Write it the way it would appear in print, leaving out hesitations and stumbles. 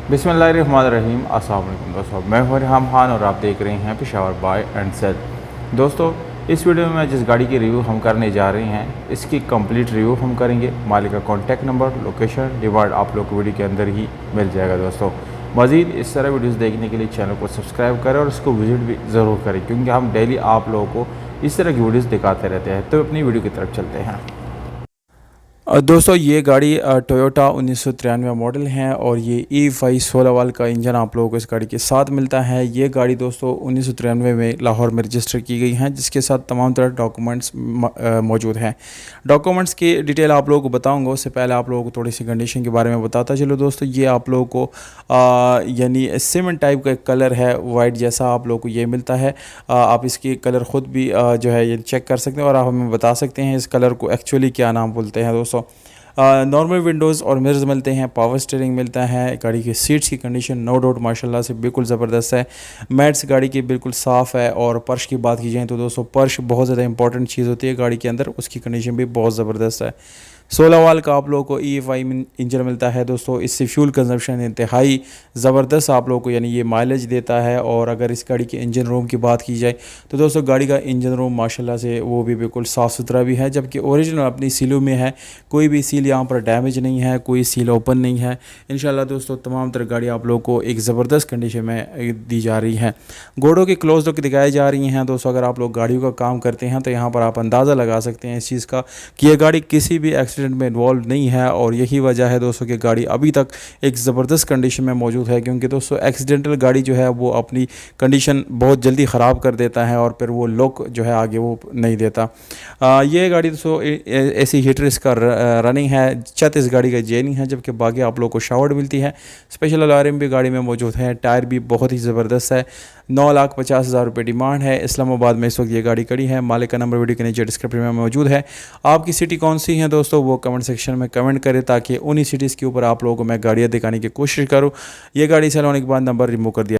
बिस्मिल्लाहिर्रहमानिर्रहीम। अस्सलाम वालेकुम दोस्तों, मैं हूं रिहाम खान और आप देख रहे हैं पेशावर बाय एंड सेल। दोस्तों, इस वीडियो में जिस गाड़ी की रिव्यू हम करने जा रहे हैं, इसकी कंप्लीट रिव्यू हम करेंगे। मालिक का कॉन्टैक्ट नंबर, लोकेशन, डिमांड आप लोग को वीडियो के अंदर ही मिल जाएगा। दोस्तों, मज़ीद इस तरह वीडियोज़ देखने के लिए चैनल को सब्सक्राइब करें और इसको विज़िट भी ज़रूर करें, क्योंकि हम डेली आप लोगों को इस तरह की वीडियोज़ दिखाते रहते हैं। तो अपनी वीडियो की तरफ चलते हैं। दोस्तों, ये गाड़ी टोयोटा 1993 मॉडल है और ये E5 16 वाल का इंजन आप लोगों को इस गाड़ी के साथ मिलता है। ये गाड़ी दोस्तों 1993 में लाहौर में रजिस्टर की गई है, जिसके साथ तमाम तरह डॉक्यूमेंट्स मौजूद हैं। डॉक्यूमेंट्स की डिटेल आप लोगों को बताऊंगा, उससे पहले आप लोगों को थोड़ी सी कंडीशन के बारे में बताता चलो। दोस्तों, ये आप लोगों को यानी सीमेंट टाइप का एक कलर है, वाइट जैसा आप लोगों को ये मिलता है। आप इसकी कलर ख़ुद भी जो है ये चेक कर सकते हैं और आप हमें बता सकते हैं इस कलर को एक्चुअली क्या नाम बोलते हैं। दोस्तों, नॉर्मल विंडोज़ और मिरर्स मिलते हैं, पावर स्टीयरिंग मिलता है। गाड़ी की सीट्स की कंडीशन नो डाउट माशाल्लाह से बिल्कुल ज़बरदस्त है। मैट्स गाड़ी की बिल्कुल साफ़ है। और पर्श की बात की जाए तो दोस्तों, पर्श बहुत ज़्यादा इंपॉर्टेंट चीज़ होती है गाड़ी के अंदर, उसकी कंडीशन भी बहुत ज़बरदस्त है। 16 वाल का आप लोगों को E5 इंजन मिलता है। दोस्तों, इससे फ्यूल कंजम्पशन इंतहाई ज़बरदस्त आप लोगों को यानी ये माइलेज देता है। और अगर इस गाड़ी के इंजन रूम की बात की जाए तो दोस्तों, गाड़ी का इंजन रूम माशाल्लाह से वो भी बिल्कुल साफ़ सुथरा भी है, जबकि ओरिजिनल अपनी सीलों में है। कोई भी सील यहाँ पर डैमेज नहीं है, कोई सील ओपन नहीं है। इंशाल्लाह दोस्तों, तमाम तरह गाड़ी आप लोगों को एक ज़बरदस्त कंडीशन में दी जा रही है। घोड़ों की क्लोज लुक दिखाई जा रही हैं। दोस्तों, अगर आप लोग गाड़ियों का काम करते हैं तो यहाँ पर आप अंदाज़ा लगा सकते हैं इस चीज़ का कि यह गाड़ी किसी भी एक्सीडेंट में इन्वॉल्व नहीं है। और यही वजह है दोस्तों कि गाड़ी अभी तक एक ज़बरदस्त कंडीशन में मौजूद है, क्योंकि दोस्तों एक्सीडेंटल गाड़ी जो है वो अपनी कंडीशन बहुत जल्दी ख़राब कर देता है और फिर वो लुक जो है आगे वो नहीं देता। ये गाड़ी दोस्तों एसी हीटर इसका रनिंग है। छत इस गाड़ी का जेनी है, जबकि बाकी आप लोग को शावर्ड मिलती है। स्पेशल अलार्म भी गाड़ी में मौजूद है। टायर भी बहुत ही ज़बरदस्त है। 9,50,000 रुपये डिमांड है। इस्लामाबाद में इस वक्त ये गाड़ी खड़ी है। मालिक का नंबर वीडियो के नीचे डिस्क्रिप्शन में मौजूद है। आपकी सिटी कौन सी है दोस्तों, वो कमेंट सेक्शन में कमेंट करें, ताकि उन्हीं सिटीज़ के ऊपर आप लोगों को मैं गाड़ियाँ दिखाने की कोशिश करूँ। ये गाड़ी सेल होने के बाद नंबर रिमूव कर दिया।